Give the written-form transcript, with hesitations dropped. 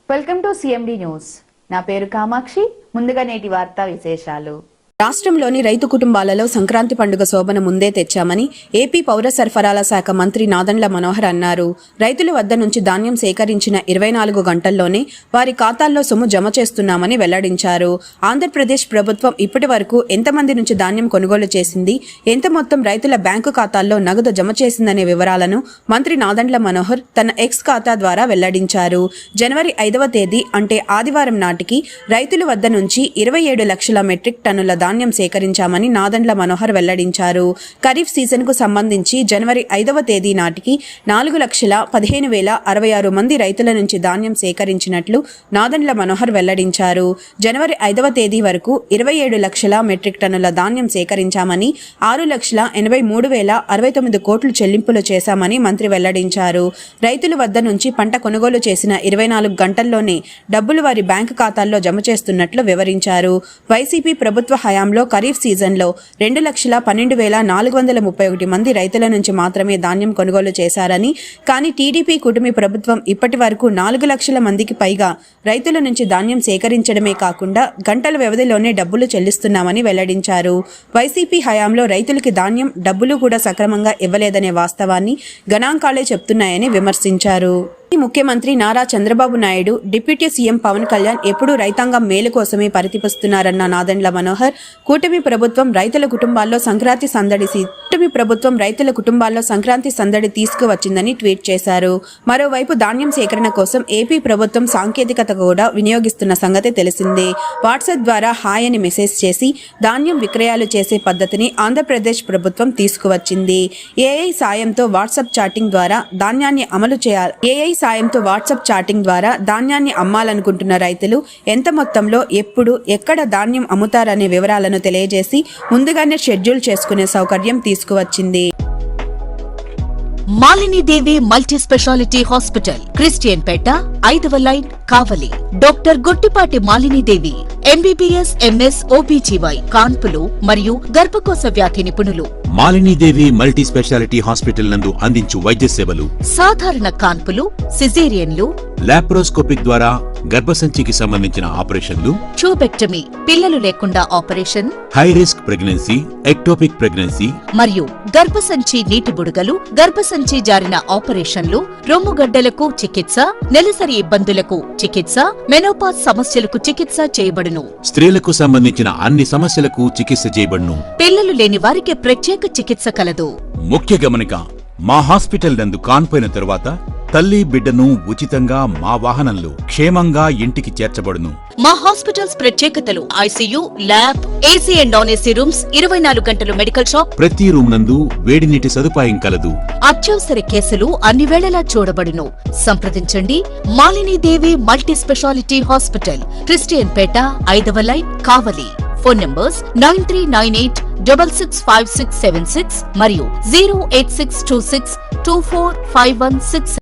Welcome to CMD news. నా పేరు కామాక్షి. ముందుగా నేటి వార్తా విశేషాలు. రాష్ట్రంలోని రైతు కుటుంబాలలో సంక్రాంతి పండుగ శోభను ముందే తెచ్చామని ఏపీ పౌర సరఫరాల శాఖ మంత్రి నాదెండ్ల మనోహర్ అన్నారు. రైతుల వద్ద నుంచి ధాన్యం సేకరించిన 24 గంటల్లోనే వారి ఖాతాల్లో సొమ్ము జమ చేస్తున్నామని వెల్లడించారు. ఆంధ్రప్రదేశ్ ప్రభుత్వం ఇప్పటి వరకు ఎంతమంది నుంచి ధాన్యం కొనుగోలు చేసింది, ఎంత మొత్తం రైతుల బ్యాంకు ఖాతాల్లో నగదు జమ చేసిందనే వివరాలను మంత్రి నాదెండ్ల మనోహర్ తన ఎక్స్ ఖాతా ద్వారా వెల్లడించారు. జనవరి 5వ తేదీ అంటే ఆదివారం నాటికి రైతుల వద్ద నుంచి 27 లక్షల మెట్రిక్ టన్నుల ధాన్యం సేకరించామని నాదెండ్ల మనోహర్ వెల్లడించారు. ఖరీఫ్ సీజన్ కు సంబంధించి జనవరి 5వ తేదీ నాటికి 4,15,066 మంది రైతుల నుంచి ధాన్యం సేకరించినట్లు నాదెండ్ల మనోహర్ వెల్లడించారు. జనవరి 5వ తేదీ వరకు 27 లక్షల మెట్రిక్ టన్నుల ధాన్యం సేకరించామని 6,83,069 కోట్లు చెల్లింపులు చేశామని మంత్రి వెల్లడించారు. రైతుల వద్ద నుంచి పంట కొనుగోలు చేసిన 24 గంటల్లోనే డబ్బులు వారి బ్యాంకు ఖాతాల్లో జమ చేస్తున్నట్లు వివరించారు. వైసీపీ ప్రభుత్వ హయాంలో ఖరీఫ్ సీజన్లో 2,12,431 మంది రైతుల నుంచి మాత్రమే ధాన్యం కొనుగోలు చేశారని, కానీ టీడీపీ కూటమి ప్రభుత్వం ఇప్పటి వరకు 4 లక్షల మందికి పైగా రైతుల నుంచి ధాన్యం సేకరించడమే కాకుండా గంటల వ్యవధిలోనే డబ్బులు చెల్లిస్తున్నామని వెల్లడించారు. వైసీపీ హయాంలో రైతులకి ధాన్యం డబ్బులు కూడా సక్రమంగా ఇవ్వలేదనే వాస్తవాన్ని గణాంకాలే చెప్తున్నాయని విమర్శించారు. ముఖ్యమంత్రి నారా చంద్రబాబు నాయుడు, డిప్యూటీ సీఎం పవన్ కళ్యాణ్ ఎప్పుడూ రైతాంగం మేలు కోసమే పరితపిస్తున్నారన్న నాదెండ్ల మనోహర్, కూటమి ప్రభుత్వం రైతుల కుటుంబాల్లో సంక్రాంతి సందడి తీసుకువచ్చిందని ట్వీట్ చేశారు. మరోవైపు ధాన్యం సేకరణ కోసం ఏపీ ప్రభుత్వం సాంకేతికత కూడా వినియోగిస్తున్న సంగతి తెలిసిందే. వాట్సాప్ ద్వారా హాయ్ అని మెసేజ్ చేసి ధాన్యం విక్రయాలు చేసే పద్ధతిని ఆంధ్రప్రదేశ్ ప్రభుత్వం తీసుకువచ్చింది. ఏఐ సాయంతో వాట్సాప్ చాటింగ్ ద్వారా ధాన్యాన్ని అమ్మాలనుకుంటున్న రైతులు ఎంత మొత్తంలో, ఎప్పుడు, ఎక్కడ ధాన్యం అమ్ముతారనే వివరాలను తెలియజేసి ముందుగానే షెడ్యూల్ చేసుకునే సౌకర్యం తీసుకువచ్చింది. Malinidevi multi speciality hospital, Christian Peta, 5వ line, Kavali. Doctor Gottipati Malinidevi, MBBS, MS, OBGY, కాన్పులు మరియు గర్భకోశ వ్యాధి నిపుణులు. మాలినీదేవి మల్టీ స్పెషాలిటీ హాస్పిటల్ నందు అందించు వైద్య సేవలు: సాధారణ కాన్పులు, సిజేరియన్లు, లాప్రోస్కోపిక్ ద్వారా గర్భసంచికి సంబంధించిన ఆపరేషన్లు, ట్యూబెక్టమీ, పిల్లలు లేకుండా operation, high risk pregnancy, ectopic pregnancy మరియు గర్భసంచి నీటి బుడగలు, గర్భసంచి జారిన ఆపరేషన్లు, రొమ్ముగడ్డలకు చికిత్స, నెలసరి ఇబ్బందులకు చికిత్స, మెనోపాజ్ సమస్యలకు చికిత్స చేయబడును. స్త్రీలకు సంబంధించిన అన్ని సమస్యలకు చికిత్స చేయబడును. పిల్లలు లేని వారికి ప్రత్యేక చికిత్స కలదు. ముఖ్య గమనిక: మా హాస్పిటల్ నందు కాన్పోయిన తరువాత తల్లి బిడ్డను ఉచితంగా మా వాహనంలో క్షేమంగా ఇంటికి చేర్చబడును. మా హాస్పిటల్స్ ప్రత్యేకతలు: ICU, lab, AC and non AC rooms, 24 గంటలు మెడికల్ షాప్, ప్రతి రూమ్ నందు వేడి నీటి సదుపాయం కలదు. అత్యవసర కేసులు అన్ని వేళలా చూడబడును. సంప్రదించండి. Malinidevi multi speciality hospital, Christian Peta, 5వ లైన్, కావలి. ఫోన్ నంబర్స్ 9398665676 మరియు 08626245166.